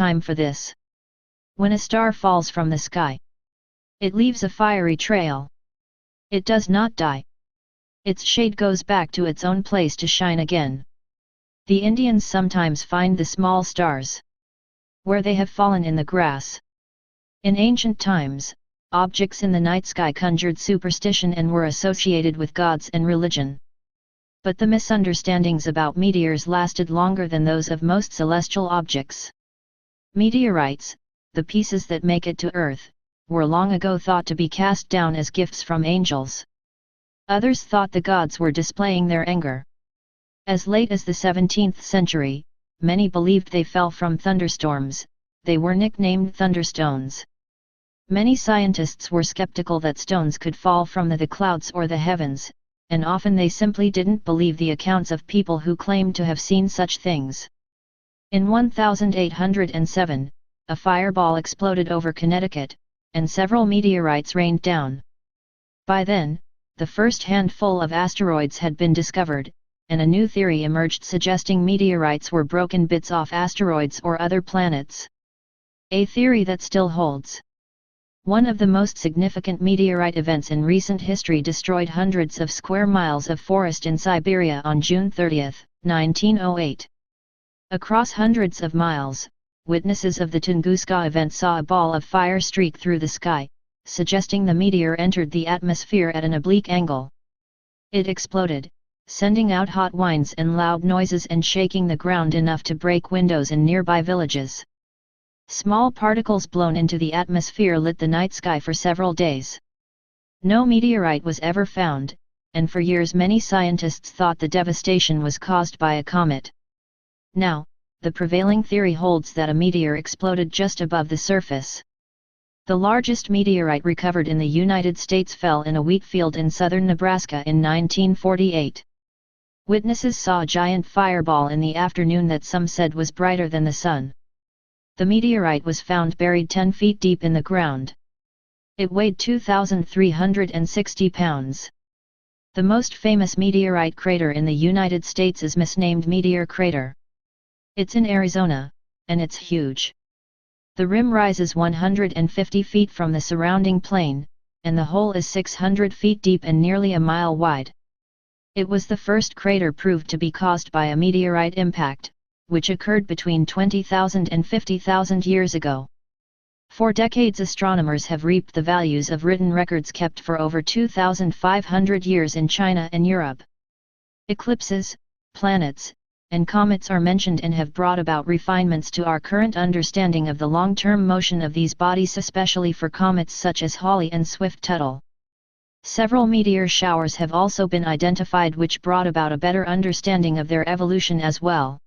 time for this. When a star falls from the sky, it leaves a fiery trail. It does not die. Its shade goes back to its own place to shine again. The Indians sometimes find the small stars where they have fallen in the grass. In ancient times, objects in the night sky conjured superstition and were associated with gods and religion. But the misunderstandings about meteors lasted longer than those of most celestial objects. Meteorites, the pieces that make it to Earth, were long ago thought to be cast down as gifts from angels. Others thought the gods were displaying their anger. As late as the 17th century, many believed they fell from thunderstorms. They were nicknamed thunderstones. Many scientists were skeptical that stones could fall from the clouds or the heavens, and often they simply didn't believe the accounts of people who claimed to have seen such things. In 1807, a fireball exploded over Connecticut, and several meteorites rained down. By then, the first handful of asteroids had been discovered, and a new theory emerged suggesting meteorites were broken bits off asteroids or other planets. A theory that still holds. One of the most significant meteorite events in recent history destroyed hundreds of square miles of forest in Siberia on June 30, 1908. Across hundreds of miles, witnesses of the Tunguska event saw a ball of fire streak through the sky, suggesting the meteor entered the atmosphere at an oblique angle. It exploded, sending out hot winds and loud noises and shaking the ground enough to break windows in nearby villages. Small particles blown into the atmosphere lit the night sky for several days. No meteorite was ever found, and for years many scientists thought the devastation was caused by a comet. Now, the prevailing theory holds that a meteor exploded just above the surface. The largest meteorite recovered in the United States fell in a wheat field in southern Nebraska in 1948. Witnesses saw a giant fireball in the afternoon that some said was brighter than the sun. The meteorite was found buried 10 feet deep in the ground. It weighed 2,360 pounds. The most famous meteorite crater in the United States is misnamed Meteor Crater. It's in Arizona, and it's huge. The rim rises 150 feet from the surrounding plain, and the hole is 600 feet deep and nearly a mile wide. It was the first crater proved to be caused by a meteorite impact, which occurred between 20,000 and 50,000 years ago. For decades astronomers have reaped the values of written records kept for over 2,500 years in China and Europe. Eclipses, planets, and comets are mentioned and have brought about refinements to our current understanding of the long-term motion of these bodies, especially for comets such as Halley and Swift-Tuttle. Several meteor showers have also been identified which brought about a better understanding of their evolution as well.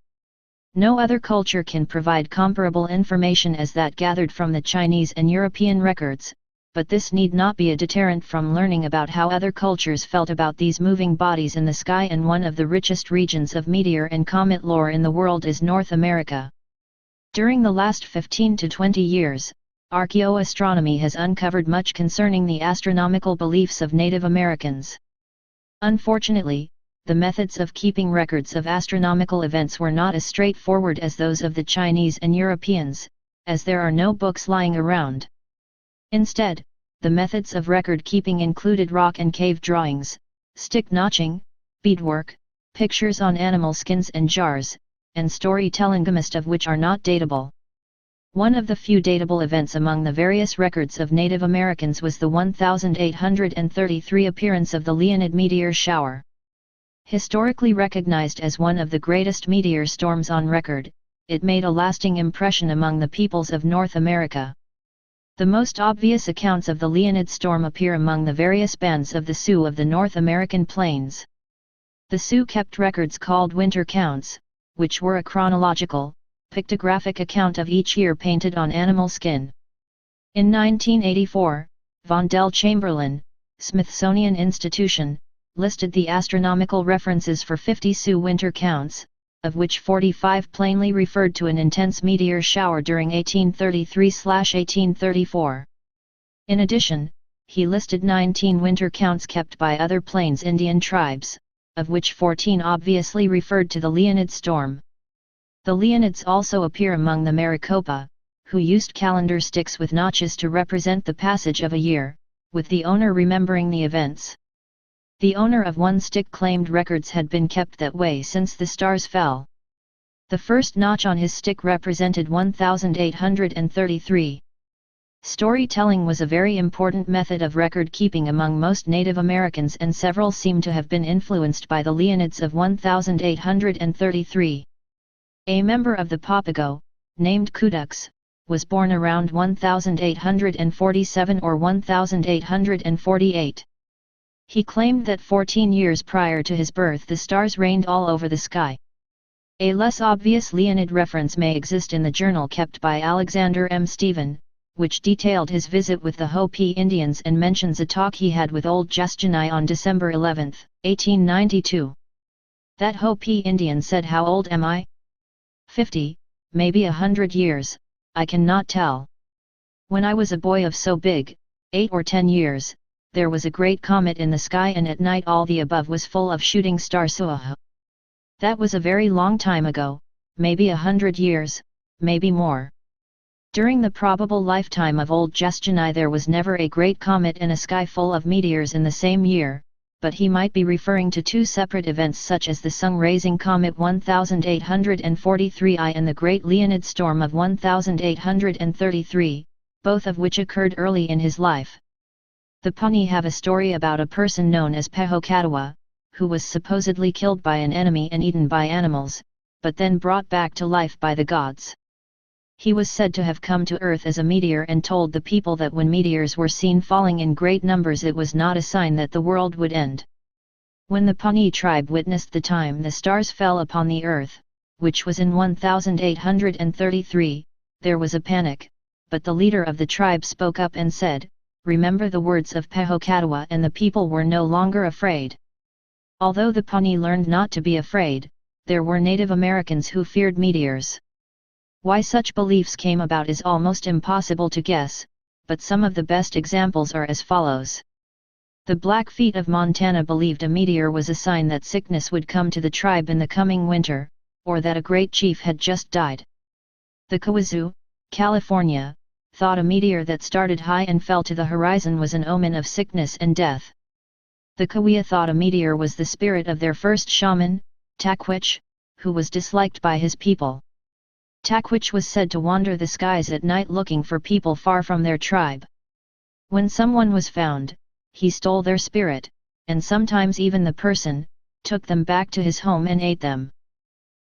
No other culture can provide comparable information as that gathered from the Chinese and European records, but this need not be a deterrent from learning about how other cultures felt about these moving bodies in the sky, and one of the richest regions of meteor and comet lore in the world is North America. During the last 15 to 20 years, archaeoastronomy has uncovered much concerning the astronomical beliefs of Native Americans. Unfortunately, the methods of keeping records of astronomical events were not as straightforward as those of the Chinese and Europeans, as there are no books lying around. Instead, the methods of record keeping included rock and cave drawings, stick notching, beadwork, pictures on animal skins and jars, and storytelling, most of which are not datable. One of the few datable events among the various records of Native Americans was the 1833 appearance of the Leonid meteor shower. Historically recognized as one of the greatest meteor storms on record, it made a lasting impression among the peoples of North America. The most obvious accounts of the Leonid storm appear among the various bands of the Sioux of the North American plains. The Sioux kept records called winter counts, which were a chronological, pictographic account of each year painted on animal skin. In 1984, Vondel Chamberlain, Smithsonian Institution, listed the astronomical references for 50 Sioux winter counts, of which 45 plainly referred to an intense meteor shower during 1833–1834. In addition, he listed 19 winter counts kept by other Plains Indian tribes, of which 14 obviously referred to the Leonid storm. The Leonids also appear among the Maricopa, who used calendar sticks with notches to represent the passage of a year, with the owner remembering the events. The owner of one stick claimed records had been kept that way since the stars fell. The first notch on his stick represented 1833. Storytelling was a very important method of record-keeping among most Native Americans, and several seem to have been influenced by the Leonids of 1833. A member of the Papago, named Kudux, was born around 1847 or 1848. He claimed that 14 years prior to his birth the stars rained all over the sky. A less obvious Leonid reference may exist in the journal kept by Alexander M. Stephen, which detailed his visit with the Hopi Indians and mentions a talk he had with old Justinai on December 11, 1892. That Hopi Indian said, "How old am I? 50, maybe 100 years, I cannot tell. When I was a boy of so big, 8 or 10 years, there was a great comet in the sky, and at night all the above was full of shooting stars." That was a very long time ago, maybe 100 years, maybe more. During the probable lifetime of old Justinai there was never a great comet and a sky full of meteors in the same year, but he might be referring to two separate events such as the sun-raising comet 1843 I and the Great Leonid Storm of 1833, both of which occurred early in his life. The Pawnee have a story about a person known as Pehokatawa, who was supposedly killed by an enemy and eaten by animals, but then brought back to life by the gods. He was said to have come to Earth as a meteor and told the people that when meteors were seen falling in great numbers it was not a sign that the world would end. When the Pawnee tribe witnessed the time the stars fell upon the Earth, which was in 1833, there was a panic, but the leader of the tribe spoke up and said, "Remember the words of Pehokatawa," and the people were no longer afraid. Although the Pawnee learned not to be afraid, there were Native Americans who feared meteors. Why such beliefs came about is almost impossible to guess, but some of the best examples are as follows. The Blackfeet of Montana believed a meteor was a sign that sickness would come to the tribe in the coming winter, or that a great chief had just died. The Kawazu, California, thought a meteor that started high and fell to the horizon was an omen of sickness and death. The Kaweah thought a meteor was the spirit of their first shaman, Takwich, who was disliked by his people. Takwich was said to wander the skies at night looking for people far from their tribe. When someone was found, he stole their spirit, and sometimes even the person, took them back to his home and ate them.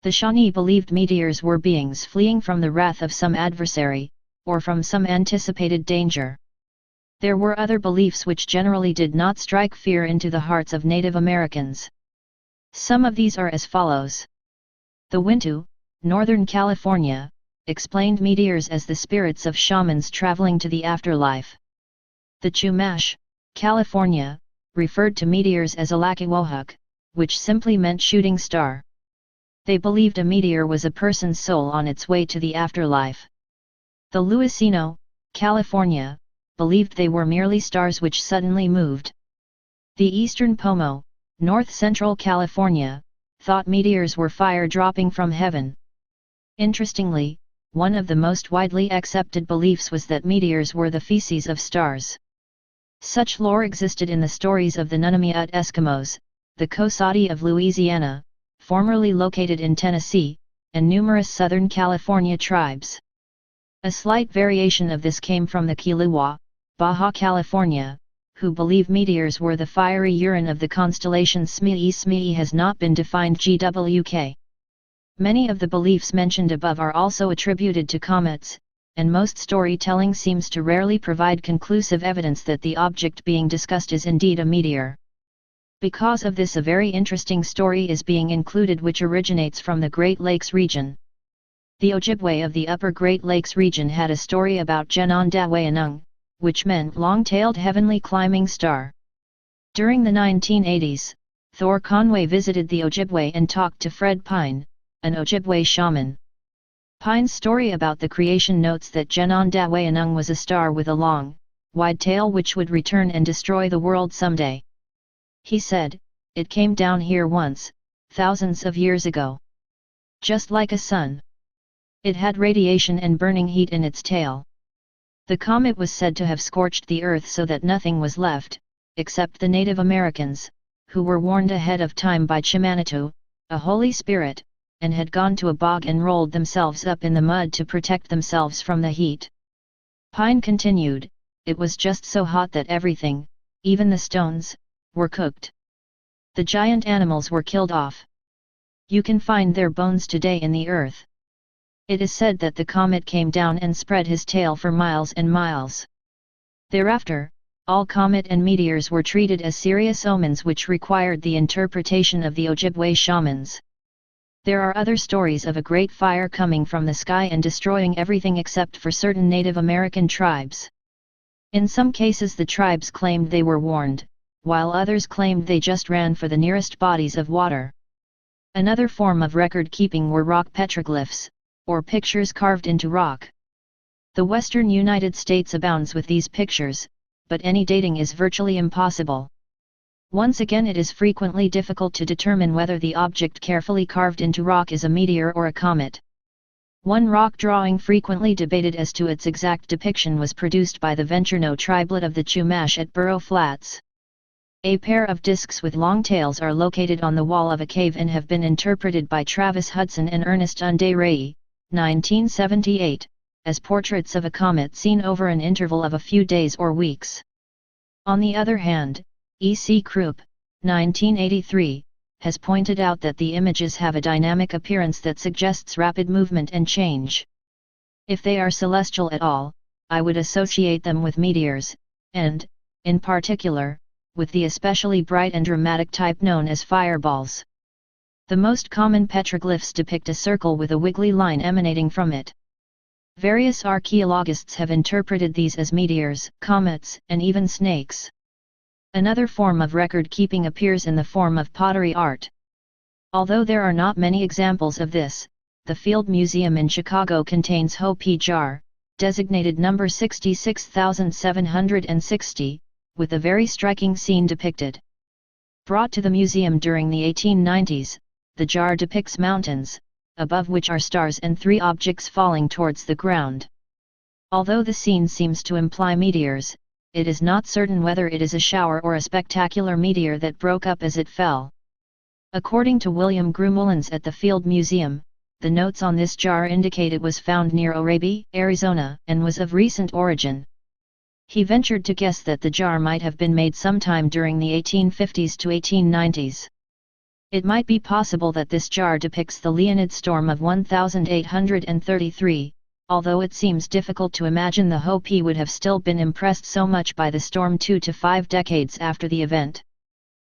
The Shawnee believed meteors were beings fleeing from the wrath of some adversary, or from some anticipated danger. There were other beliefs which generally did not strike fear into the hearts of Native Americans. Some of these are as follows. The Wintu, Northern California, explained meteors as the spirits of shamans traveling to the afterlife. The Chumash, California, referred to meteors as Alakiwohuk, which simply meant shooting star. They believed a meteor was a person's soul on its way to the afterlife. The Luiseno, California, believed they were merely stars which suddenly moved. The Eastern Pomo, North Central California, thought meteors were fire dropping from heaven. Interestingly, one of the most widely accepted beliefs was that meteors were the feces of stars. Such lore existed in the stories of the Nunamiut Eskimos, the Cosaudi of Louisiana, formerly located in Tennessee, and numerous Southern California tribes. A slight variation of this came from the Kiliwa, Baja California, who believe meteors were the fiery urine of the constellation Smee. Smee has not been defined GWK. Many of the beliefs mentioned above are also attributed to comets, and most storytelling seems to rarely provide conclusive evidence that the object being discussed is indeed a meteor. Because of this, a very interesting story is being included which originates from the Great Lakes region. The Ojibwe of the Upper Great Lakes region had a story about Genondawayanung, which meant long-tailed heavenly climbing star. During the 1980s, Thor Conway visited the Ojibwe and talked to Fred Pine, an Ojibwe shaman. Pine's story about the creation notes that Genondawayanung was a star with a long, wide tail which would return and destroy the world someday. He said, "It came down here once, thousands of years ago. just like a sun. It had radiation and burning heat in its tail. The comet was said to have scorched the earth so that nothing was left, except the Native Americans, who were warned ahead of time by Chimanatu, a holy spirit, and had gone to a bog and rolled themselves up in the mud to protect themselves from the heat. Pine continued, it was just so hot that everything, even the stones, were cooked. The giant animals were killed off. You can find their bones today in the earth. It is said that the comet came down and spread his tail for miles and miles. Thereafter, all comet and meteors were treated as serious omens which required the interpretation of the Ojibwe shamans. There are other stories of a great fire coming from the sky and destroying everything except for certain Native American tribes. In some cases the tribes claimed they were warned, while others claimed they just ran for the nearest bodies of water. Another form of record-keeping were rock petroglyphs, or pictures carved into rock. The western United States abounds with these pictures, but any dating is virtually impossible. Once again, it is frequently difficult to determine whether the object carefully carved into rock is a meteor or a comet. One rock drawing frequently debated as to its exact depiction was produced by the Venturno triblet of the Chumash at Burro Flats. A pair of discs with long tails are located on the wall of a cave and have been interpreted by Travis Hudson and Ernest Unday 1978, as portraits of a comet seen over an interval of a few days or weeks. On the other hand, E.C. Krupp, 1983, has pointed out that the images have a dynamic appearance that suggests rapid movement and change. If they are celestial at all, I would associate them with meteors, and, in particular, with the especially bright and dramatic type known as fireballs. The most common petroglyphs depict a circle with a wiggly line emanating from it. Various archaeologists have interpreted these as meteors, comets, and even snakes. Another form of record-keeping appears in the form of pottery art. Although there are not many examples of this, the Field Museum in Chicago contains Hopi jar, designated number 66760, with a very striking scene depicted. Brought to the museum during the 1890s, the jar depicts mountains, above which are stars and three objects falling towards the ground. Although the scene seems to imply meteors, it is not certain whether it is a shower or a spectacular meteor that broke up as it fell. According to William Grumullins at the Field Museum, the notes on this jar indicate it was found near Orabe, Arizona, and was of recent origin. He ventured to guess that the jar might have been made sometime during the 1850s to 1890s. It might be possible that this jar depicts the Leonid storm of 1833, although it seems difficult to imagine the Hopi would have still been impressed so much by the storm 2 to 5 decades after the event.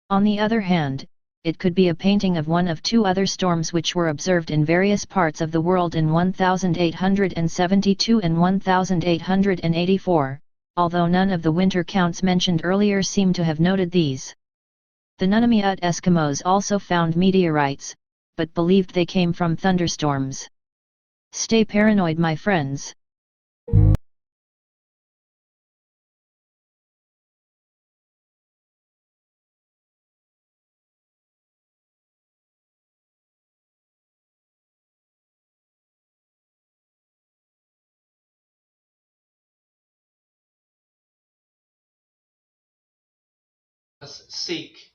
On the other hand, it could be a painting of one of two other storms which were observed in various parts of the world in 1872 and 1884, although none of the winter counts mentioned earlier seem to have noted these. The Nunamiut Eskimos also found meteorites, but believed they came from thunderstorms. Stay paranoid, my friends. Seek